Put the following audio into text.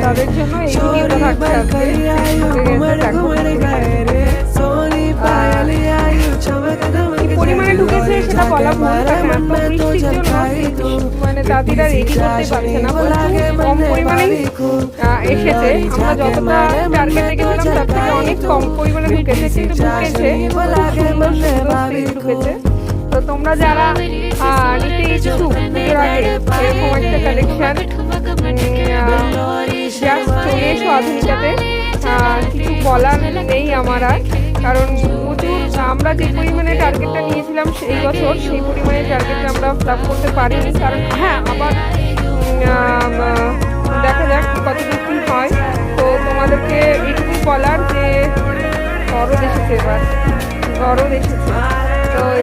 তাদের জন্য এই ভিডিওটা থাকছে পরিমাণে ঢুকেছে সেটা বলা ভুল, কারণ এত বৃষ্টির জন্য মানে দাদিরা রেডি করতে পারছে না, কম পরিমাণেই এসেছে। আমরা যতটা টার্গেট দেখেছিলাম তার থেকে অনেক কম পরিমাণে ঢুকেছে, কিন্তু ঢুকেছে। তো তোমরা যারা নিতে ইচ্ছুক পুজোর আগে এরকম একটা কালেকশন চলে এসো আধুনিকাতে। কিছু বলার নেই আমার আর, কারণ প্রচুর আমরা যে পরিমাণে টার্গেটটা নিয়েছিলাম সেই বছর সেই পরিমাণে টার্গেটটা আমরা লাভ করতে পারিনি। কারণ হ্যাঁ, আবার দেখা যাক কতটুকু কী হয়। তো তোমাদেরকে এইটুকুই বলার যে গরম এসেছে, এবার গরম এসেছে। তো